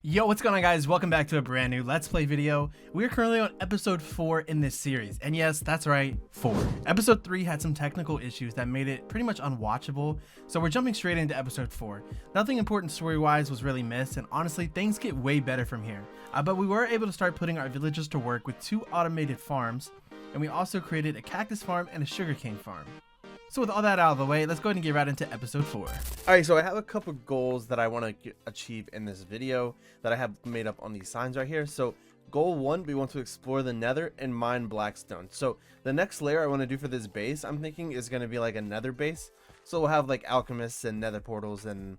Yo, what's going on, guys? Welcome back to a brand new Let's Play video. We are currently on episode 4 in this series, and yes, that's right, 4. Episode 3 had some technical issues that made it pretty much unwatchable, so we're jumping straight into episode 4. Nothing important story-wise was really missed, and honestly, things get way better from here. But we were able to start putting our villagers to work with 2 automated farms, and we also created a cactus farm and a sugarcane farm. So with all that out of the way, let's go ahead and get right into episode 4. Alright, so I have a couple goals that I want to achieve in this video that I have made up on these signs right here. So goal 1, we want to explore the Nether and mine blackstone. So the next layer I want to do for this base, I'm thinking, is going to be like a Nether base. So we'll have like alchemists and Nether portals and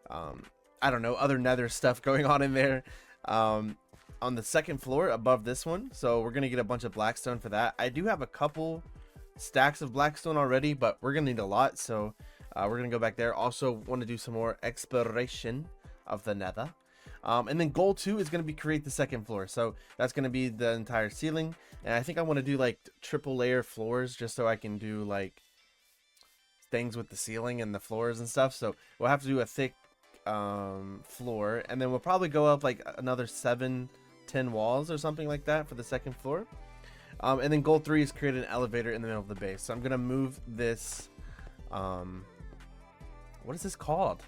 I don't know, other Nether stuff going on in there. On the second floor above this one, so we're going to get a bunch of blackstone for that. I do have a couple stacks of blackstone already, but we're gonna need a lot, so we're gonna go back there. Also want to do some more exploration of the Nether, and then goal 2 is going to be create the second floor. So that's going to be the entire ceiling, and I think I want to do like triple layer floors just so I can do like things with the ceiling and the floors and stuff. So we'll have to do a thick floor, and then we'll probably go up like another 7-10 walls or something like that for the second floor. And then goal 3 is create an elevator in the middle of the base. So I'm gonna move this what is this called,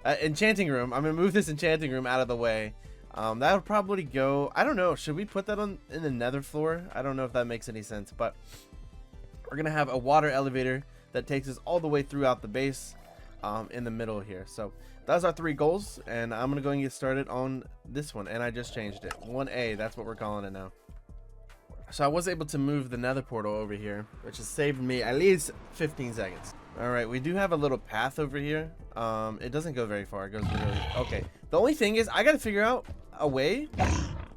enchanting room. I'm gonna move this enchanting room out of the way. That would probably go, I don't know, should we put that on in the Nether floor? I don't know if that makes any sense, but we're gonna have a water elevator that takes us all the way throughout the base, in the middle here. So that's our 3 goals, and I'm gonna go and get started on this one. And I just changed it, 1A, that's what we're calling it now. So I was able to move the Nether portal over here, which has saved me at least 15 seconds. All right, we do have a little path over here. It doesn't go very far. It goes really, okay. The only thing is I got to figure out a way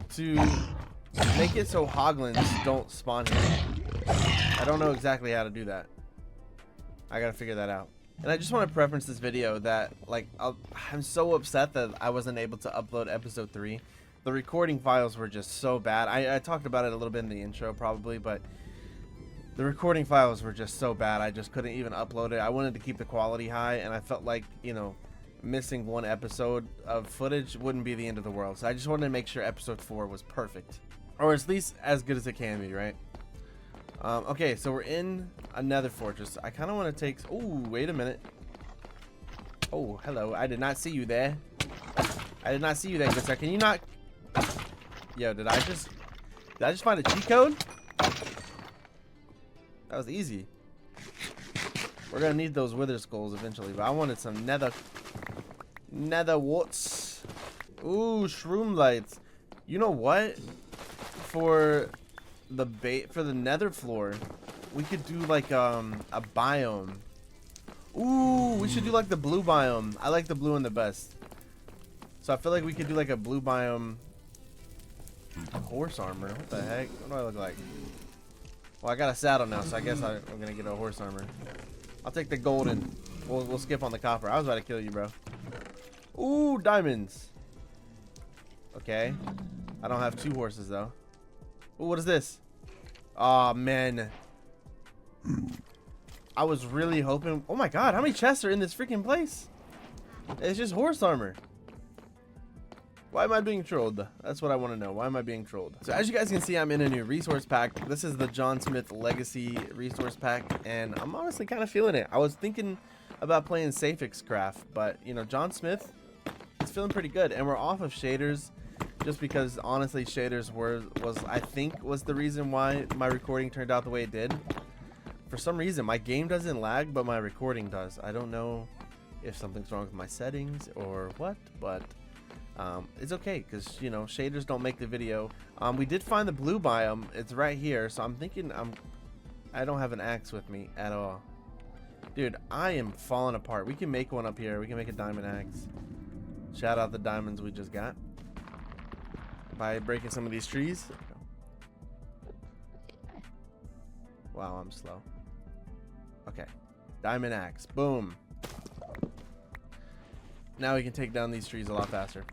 to make it so hoglins don't spawn here. I don't know exactly how to do that. I got to figure that out. And I just want to preference this video that, like, I'm so upset that I wasn't able to upload episode 3. The recording files were just so bad. I talked about it a little bit in the intro probably, but the recording files were just so bad. I just couldn't even upload it. I wanted to keep the quality high, and I felt like, you know, missing 1 episode of footage wouldn't be the end of the world. So I just wanted to make sure episode 4 was perfect, or at least as good as it can be, right? Okay, so we're in a Nether fortress. I kind of want to take, oh, wait a minute. Oh, hello. I did not see you there. I did not see you there, good sir. Can you not? Yo, did I just find a cheat code? That was easy. We're gonna need those wither skulls eventually, but I wanted some nether warts. Ooh, shroom lights. You know what? For the nether floor, we could do like a biome. Ooh, we should do like the blue biome. I like the blue one the best. So I feel like we could do like a blue biome. Horse armor, what the heck? What do I look like? Well, I got a saddle now, so I guess I'm gonna get a horse armor. I'll take the golden. We'll skip on the copper. I was about to kill you, bro. Ooh, diamonds. Okay, I don't have 2 horses though. Ooh, what is this? Oh man, I was really hoping. Oh my god, how many chests are in this freaking place? It's just horse armor. Why am I being trolled? That's what I want to know. Why am I being trolled? So as you guys can see, I'm in a new resource pack. This is the John Smith Legacy resource pack, and I'm honestly kind of feeling it. I was thinking about playing Safix Craft, but you know, John Smith is feeling pretty good, and we're off of shaders just because honestly shaders was the reason why my recording turned out the way it did. For some reason my game doesn't lag, but my recording does. I don't know if something's wrong with my settings or what, but it's okay, because you know, shaders don't make the video. We did find the blue biome. It's right here, so I'm thinking I don't have an axe with me at all. Dude, I am falling apart. We can make one up here. We can make a diamond axe. Shout out the diamonds we just got by breaking some of these trees. Wow, I'm slow. Okay, diamond axe, boom. Now we can take down these trees a lot faster.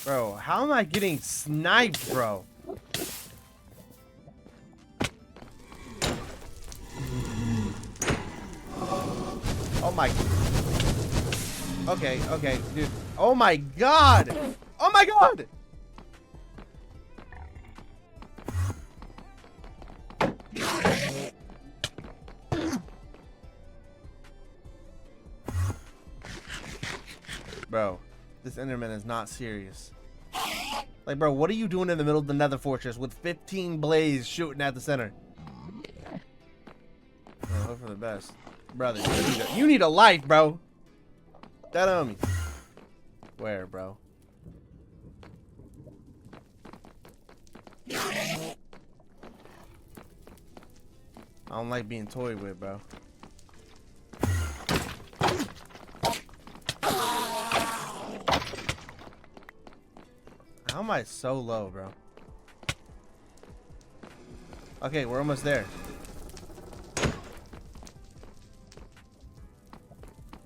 Bro, how am I getting sniped, bro? Oh my. Okay, okay, dude. Oh my god. Oh my god. Bro, this Enderman is not serious. Like, bro, what are you doing in the middle of the Nether Fortress with 15 blaze shooting at the center? Oh, hope for the best. Brother, you need a life, bro. That on me. Where, bro? I don't like being toyed with, bro. How am I so low, bro? Okay, we're almost there.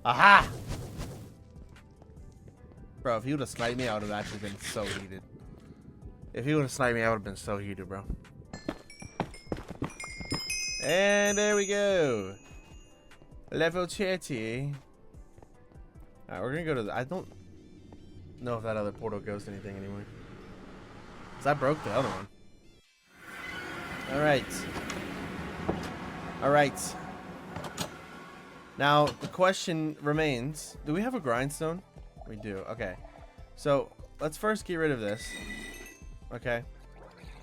Aha! Bro, if he would have sniped me, I would have actually been so heated. If he would have sniped me, I would have been so heated, bro. And there we go. Level 30. Alright, we're gonna go to the... I don't know if that other portal goes to anything anymore. Because I broke the other one. Alright. Alright. Now, the question remains, do we have a grindstone? We do. Okay. So, let's first get rid of this. Okay.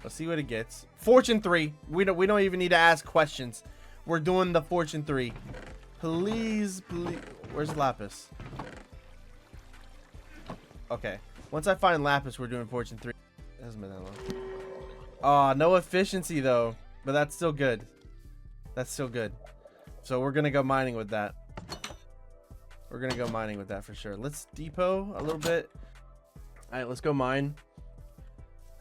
Let's see what it gets. Fortune 3. We don't even need to ask questions. We're doing the Fortune 3. Please, please. Where's Lapis? Okay. Once I find Lapis, we're doing Fortune 3. It hasn't been that long. Aw, no efficiency though. But that's still good. That's still good. So we're gonna go mining with that. We're gonna go mining with that for sure. Let's depot a little bit. Alright, let's go mine.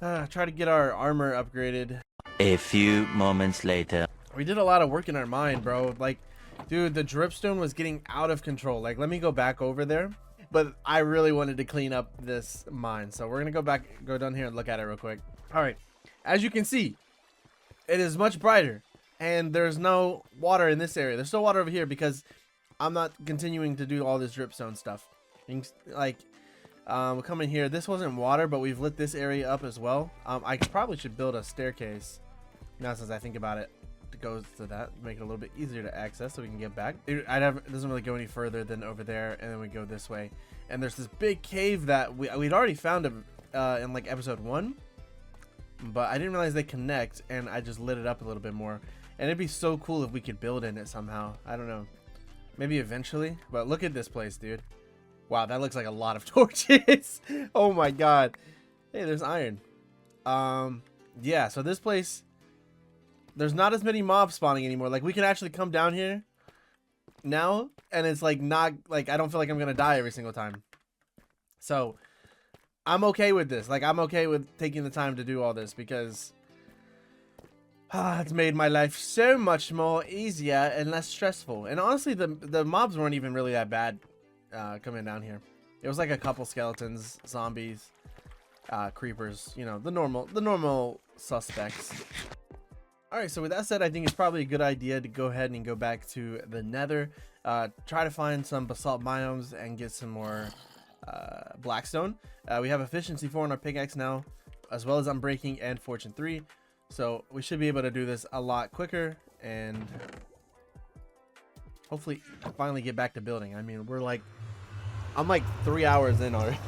Try to get our armor upgraded. A few moments later. We did a lot of work in our mine, bro. Like, dude, the dripstone was getting out of control. Like, let me go back over there. But I really wanted to clean up this mine. So we're gonna go down here and look at it real quick. Alright. As you can see, it is much brighter. And there's no water in this area. There's still water over here because I'm not continuing to do all this dripstone stuff. Like, come in here. This wasn't water, but we've lit this area up as well. I probably should build a staircase now since I think about it to go to that, make it a little bit easier to access so we can get back. It doesn't really go any further than over there, and then we go this way. And there's this big cave that we'd already found in like episode 1, but I didn't realize they connect, and I just lit it up a little bit more. And it'd be so cool if we could build in it somehow. I don't know. Maybe eventually. But look at this place, dude. Wow, that looks like a lot of torches. Oh my god. Hey, there's iron. Yeah, so this place, there's not as many mobs spawning anymore. Like, we can actually come down here now, and it's like not, like, I don't feel like I'm gonna die every single time. So, I'm okay with this. Like, I'm okay with taking the time to do all this because... it's made my life so much more easier and less stressful. And honestly, the mobs weren't even really that bad coming down here. It was like a couple skeletons, zombies, creepers, you know, the normal suspects. Alright, so with that said, I think it's probably a good idea to go ahead and go back to the Nether. Try to find some basalt biomes and get some more blackstone. We have efficiency 4 on our pickaxe now, as well as unbreaking and fortune 3. So we should be able to do this a lot quicker and hopefully finally get back to building. I mean, I'm like 3 hours in already.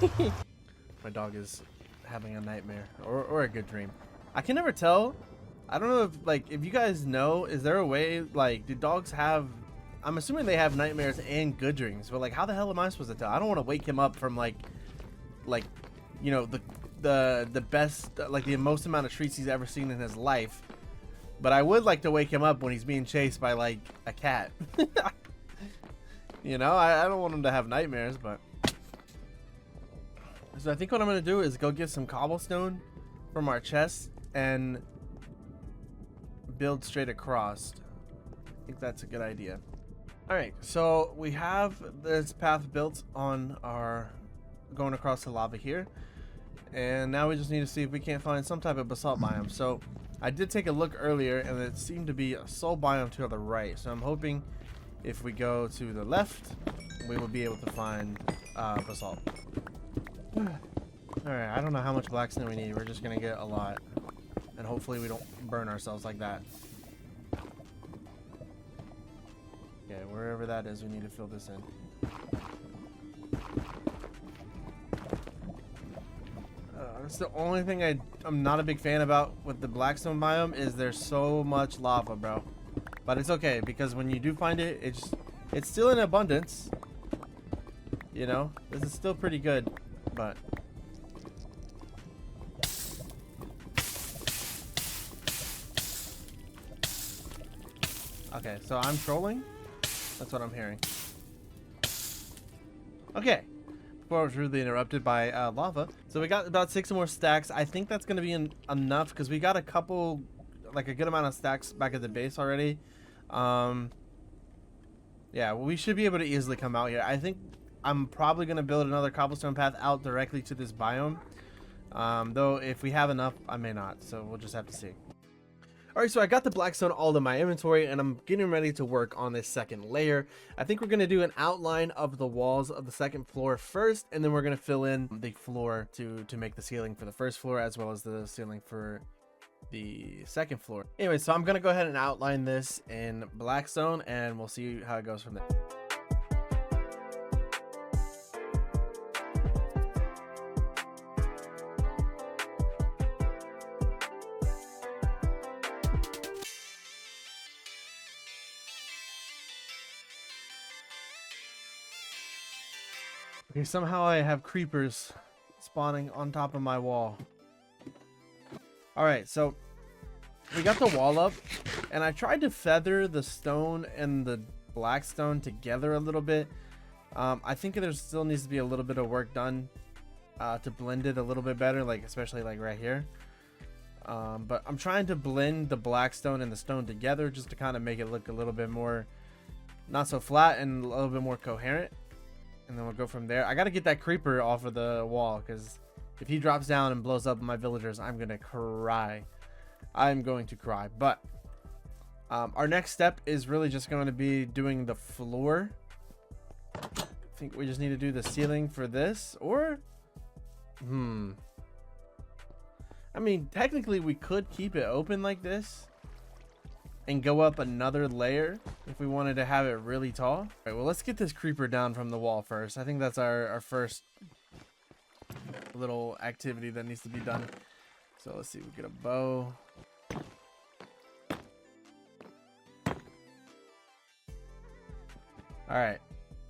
My dog is having a nightmare or a good dream. I can never tell. I don't know if you guys know, is there a way, like, do dogs have, I'm assuming they have nightmares and good dreams, but like, how the hell am I supposed to tell? I don't want to wake him up from like, you know, the best, like the most amount of treats he's ever seen in his life, but I would like to wake him up when he's being chased by like a cat. You know, I don't want him to have nightmares. But so I think what I'm gonna do is go get some cobblestone from our chest and build straight across. I think that's a good idea. All right, so we have this path built on our going across the lava here. And now we just need to see if we can't find some type of basalt biome. So I did take a look earlier, and it seemed to be a soul biome to the right. So I'm hoping If we go to the left, we will be able to find basalt. Alright, I don't know how much blackstone we need. We're just gonna get a lot. And hopefully we don't burn ourselves like that. Okay, wherever that is, we need to fill this in. That's the only thing I'm not a big fan about with the blackstone biome is there's so much lava, bro. But it's okay because when you do find it, it's still in abundance. You know, this is still pretty good, but okay, so I'm trolling. That's what I'm hearing. Okay. Before I was rudely interrupted by lava. So we got about 6 more stacks. I think that's going to be enough because we got a couple, like a good amount of stacks back at the base already. Yeah, well, we should be able to easily come out here. I think I'm probably going to build another cobblestone path out directly to this biome. Though if we have enough, I may not. So we'll just have to see. Alright, so I got the blackstone all in my inventory and I'm getting ready to work on this second layer. I think we're going to do an outline of the walls of the second floor first, and then we're going to fill in the floor to make the ceiling for the first floor as well as the ceiling for the second floor. Anyway, so I'm going to go ahead and outline this in blackstone and we'll see how it goes from there. Okay, somehow I have creepers spawning on top of my wall. Alright, so we got the wall up, and I tried to feather the stone and the blackstone together a little bit. I think there still needs to be a little bit of work done to blend it a little bit better, like especially like right here. But I'm trying to blend the blackstone and the stone together just to kind of make it look a little bit more, not so flat and a little bit more coherent. And then we'll go from there. I got to get that creeper off of the wall because if he drops down and blows up my villagers, I'm going to cry. I'm going to cry. But our next step is really just going to be doing the floor. I think we just need to do the ceiling for this. Or, I mean, technically we could keep it open like this and go up another layer if we wanted to have it really tall. All right, well, let's get this creeper down from the wall first. I think that's our first little activity that needs to be done. So let's see, we get a bow. All right,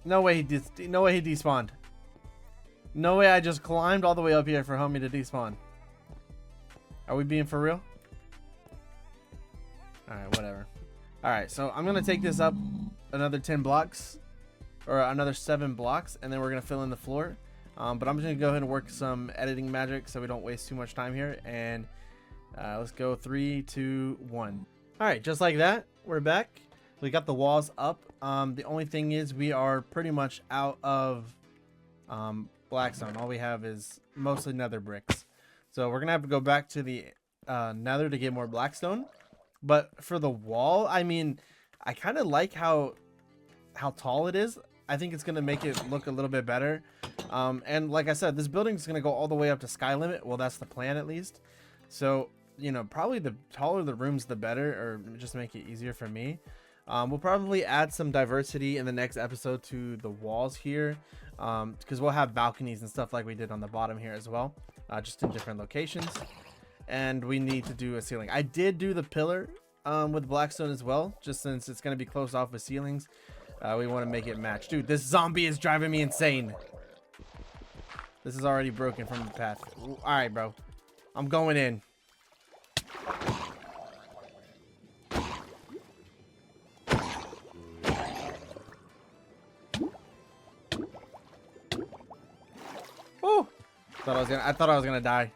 no way he despawned. No way I just climbed all the way up here for homie to despawn. Are we being for real? Alright, whatever. Alright, so I'm going to take this up another 10 blocks. Or another 7 blocks. And then we're going to fill in the floor. But I'm just going to go ahead and work some editing magic so we don't waste too much time here. And let's go 3, 2, 1. Alright, just like that. We're back. We got the walls up. The only thing is we are pretty much out of blackstone. All we have is mostly nether bricks. So we're going to have to go back to the nether to get more blackstone. But for the wall, I mean, I kind of like how tall it is. I think it's going to make it look a little bit better. And like I said, this building is going to go all the way up to sky limit. Well, that's the plan at least. So, you know, probably the taller the rooms, the better, or just make it easier for me. We'll probably add some diversity in the next episode to the walls here. Because we'll have balconies and stuff like we did on the bottom here as well. Just in different locations. And we need to do a ceiling. I did do the pillar with blackstone as well, just since it's going to be closed off with ceilings. We want to make it match. Dude, this zombie is driving me insane. This is already broken from the path. All right, bro. I'm going in. Oh, I thought I was gonna die.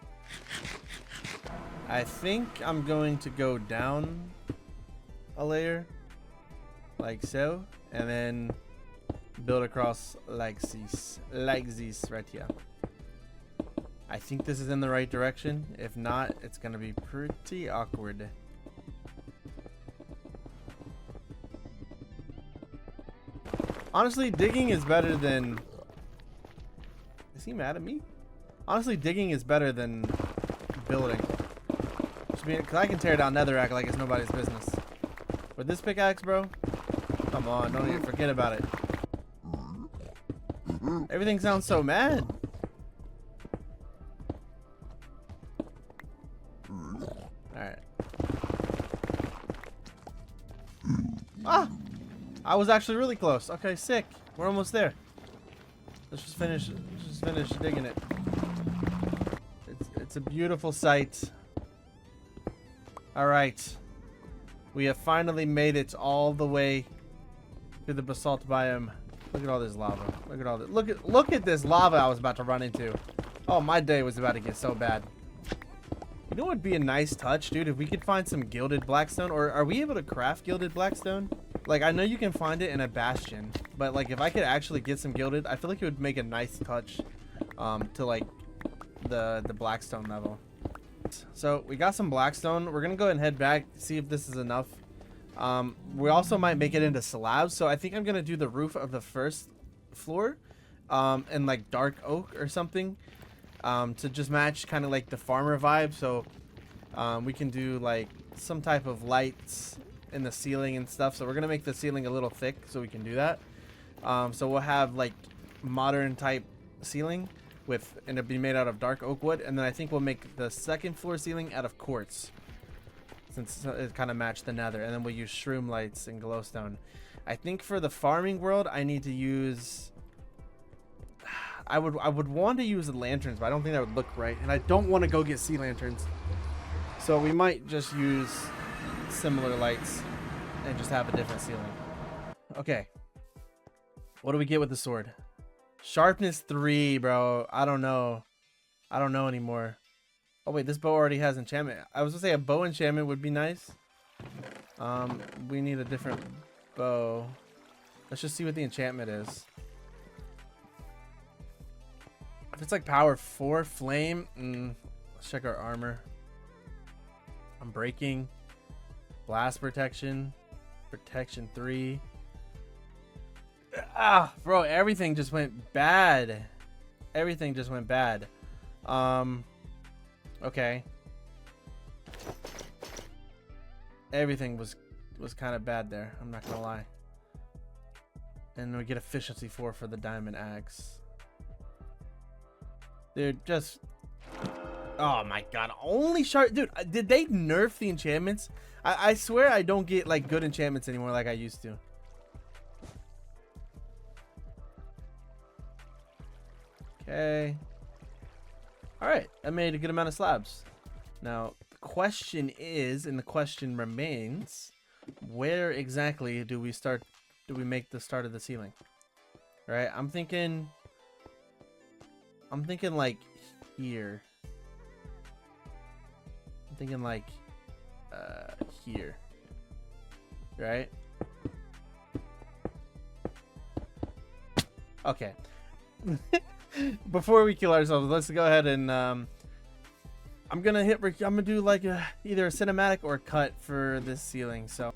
I think I'm going to go down a layer like so, and then build across like this right here. I think this is in the right direction. If not, it's gonna be pretty awkward. Honestly, digging is better than... Is he mad at me? Honestly, digging is better than building. Because I can tear down netherrack like it's nobody's business. With this pickaxe, bro, come on, don't even forget about it. Everything sounds so mad. Alright. Ah! I was actually really close. Okay, sick. We're almost there. Let's just finish digging it. It's a beautiful sight. Alright. We have finally made it all the way to the basalt biome. Look at all this lava. Look at all this. Look at this lava I was about to run into. Oh, my day was about to get so bad. You know what would be a nice touch, dude? If we could find some gilded blackstone. Or are we able to craft gilded blackstone? Like, I know you can find it in a bastion. But, like, if I could actually get some gilded, I feel like it would make a nice touch to, like, the blackstone level. So, we got some blackstone. We're going to go ahead and head back, see if this is enough. We also might make it into slabs. So, I think I'm going to do the roof of the first floor in, like, dark oak or something. To just match kind of like the farmer vibe. So we can do like some type of lights in the ceiling and stuff. So we're gonna make the ceiling a little thick so we can do that. So we'll have like modern type ceiling and it'll be made out of dark oak wood. And then I think we'll make the second floor ceiling out of quartz, since it kind of matched the nether. And then we'll use shroom lights and glowstone. I think for the farming world I need to use... I would want to use the lanterns, but I don't think that would look right. And I don't want to go get sea lanterns. So we might just use similar lights and just have a different ceiling. Okay. What do we get with the sword? Sharpness 3, bro. I don't know. I don't know anymore. Oh, wait. This bow already has enchantment. I was going to say a bow enchantment would be nice. We need a different bow. Let's just see what the enchantment is. If it's like power 4 flame, let's check our armor. I'm breaking. Blast protection. Protection 3. Ah, bro, everything just went bad. Everything just went bad. Okay. Everything was kind of bad there. I'm not gonna lie. And we get efficiency 4 for the diamond axe. Dude, just... Oh my god, only sharp... Dude, did they nerf the enchantments? I swear I don't get, like, good enchantments anymore like I used to. Okay. Alright, I made a good amount of slabs. Now, the question is, and the question remains, where exactly do we make the start of the ceiling? Right, I'm thinking like here. I'm thinking like here. Right? Okay. Before we kill ourselves, let's go ahead and I'm gonna do like either a cinematic or a cut for this ceiling. So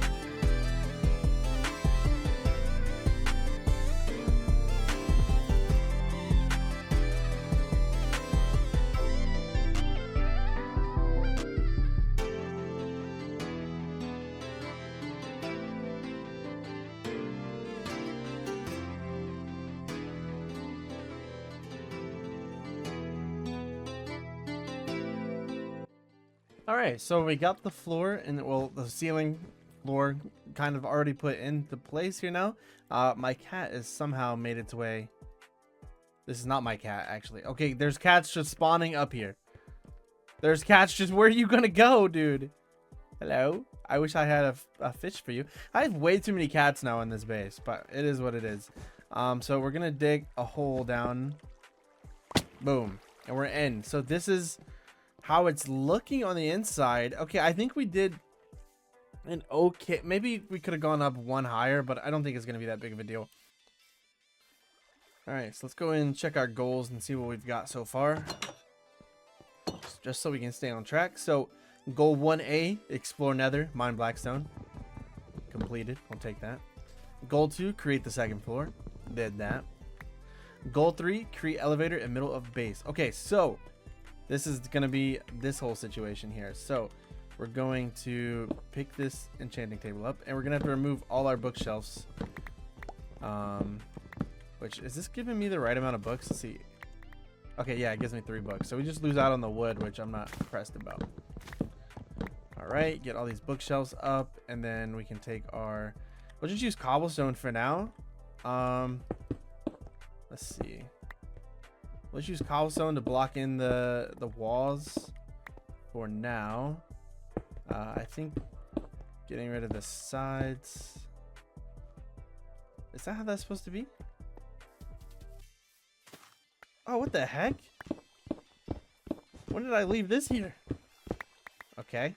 alright, so we got the floor and, well, the ceiling floor kind of already put into place here now. My cat has somehow made its way. This is not my cat, actually. Okay, there's cats just spawning up here. There's cats just... Where are you gonna go, dude? Hello? I wish I had a fish for you. I have way too many cats now in this base, but it is what it is. So we're gonna dig a hole down. Boom. And we're in. So this is... how it's looking on the inside. Okay, I think we did an okay. Maybe we could have gone up one higher, but I don't think it's going to be that big of a deal. All right, so let's go in and check our goals and see what we've got so far. Just so we can stay on track. So, goal 1A, explore Nether, mine Blackstone. Completed. I'll take that. Goal 2, create the second floor. Did that. Goal 3, create elevator in middle of base. Okay, so this is gonna be this whole situation here. So we're going to pick this enchanting table up, and we're gonna have to remove all our bookshelves. Which is this giving me the right amount of books? Let's see. Okay, yeah, it gives me 3 books. So we just lose out on the wood, which I'm not pressed about. All right, get all these bookshelves up, and then we can take our. We'll just use cobblestone for now. Let's see. Let's use cobblestone to block in the walls for now. I think getting rid of the sides. Is that how that's supposed to be? Oh, what the heck? When did I leave this here? Okay.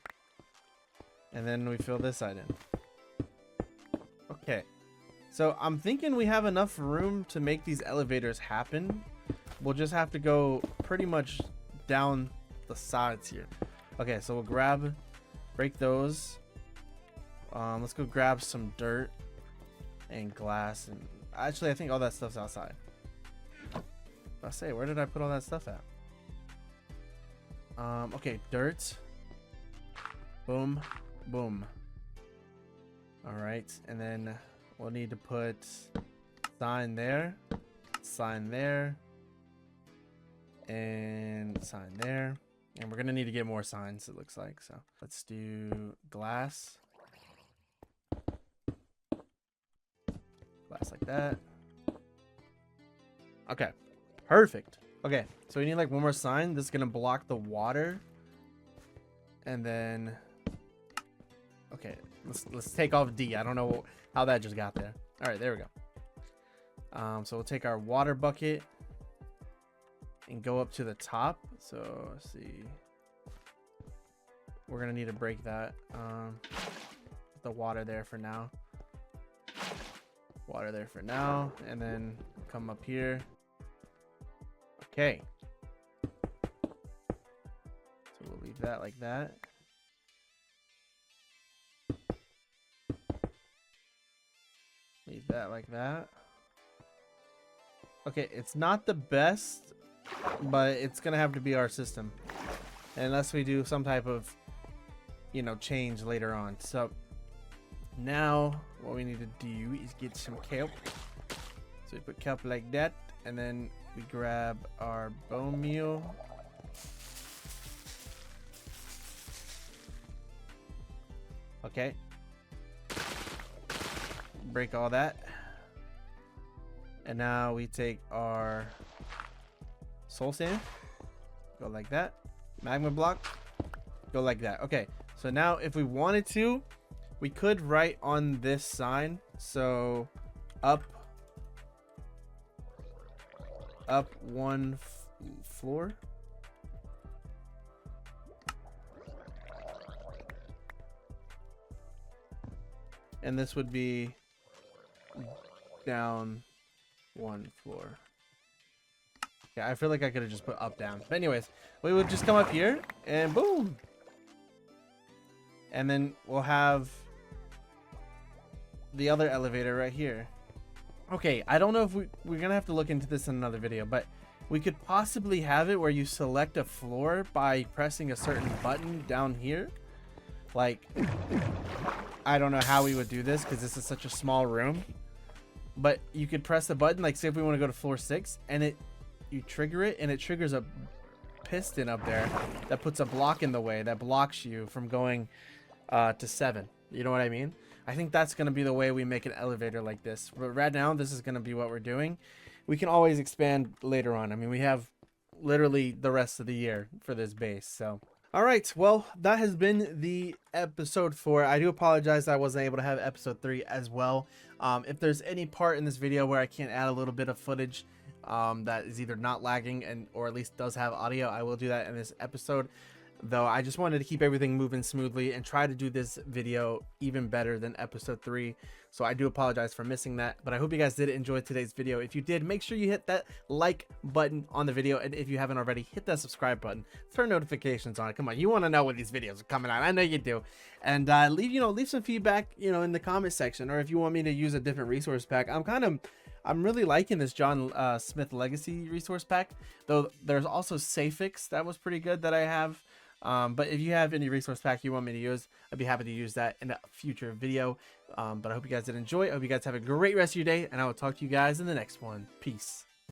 And then we fill this side in. Okay. So I'm thinking we have enough room to make these elevators happen. We'll just have to go pretty much down the sides here. Okay, so we'll break those. Let's go grab some dirt and glass. And actually, I think all that stuff's outside. I say, where did I put all that stuff at? Okay, dirt. Boom, boom. All right, and then we'll need to put sign there, and sign there. And we're gonna need to get more signs, it looks like. So let's do glass. Glass like that. Okay. Perfect. Okay, so we need like one more sign. This is gonna block the water, and then okay, let's take off D. I don't know how that just got there. All right, there we go. So we'll take our water bucket and go up to the top. So let's see, we're gonna need to break that. The water there for now. Water there for now, and then come up here. Okay, so we'll leave that like that. Leave that like that. Okay, it's not the best, but it's gonna have to be our system unless we do some type of, you know, change later on. So now what we need to do is get some kelp. So we put kelp like that, and then we grab our bone meal. Okay. Break all that. And now we take our soul sand. Go like that. Magma block. Go like that. Okay. So now if we wanted to, we could write on this sign. So up one floor. And this would be down 1 floor. Yeah, I feel like I could have just put up down. But anyways, we would just come up here and boom. And then we'll have the other elevator right here. Okay, I don't know if we're gonna have to look into this in another video, but we could possibly have it where you select a floor by pressing a certain button down here. Like, I don't know how we would do this because this is such a small room, but you could press the button, like say if we want to go to floor 6, and you trigger it, and it triggers a piston up there that puts a block in the way that blocks you from going to 7. You know what I mean? I think that's going to be the way we make an elevator like this. But right now, this is going to be what we're doing. We can always expand later on. I mean, we have literally the rest of the year for this base. So, all right. Well, that has been the episode 4. I do apologize that I wasn't able to have episode 3 as well. If there's any part in this video where I can't add a little bit of footage that is either not lagging or at least does have audio, I will do that in this episode. Though I just wanted to keep everything moving smoothly and try to do this video even better than episode 3. So I do apologize for missing that, but I hope you guys did enjoy today's video. If you did, make sure you hit that like button on the video. And if you haven't already, hit that subscribe button, turn notifications on. Come on, you want to know when these videos are coming out. I know you do. And leave some feedback, in the comment section, or if you want me to use a different resource pack. I'm kind of I'm really liking this John Smith Legacy resource pack, though there's also Safix that was pretty good that I have. But if you have any resource pack you want me to use, I'd be happy to use that in a future video. But I hope you guys did enjoy. I hope you guys have a great rest of your day, and I will talk to you guys in the next one. Peace.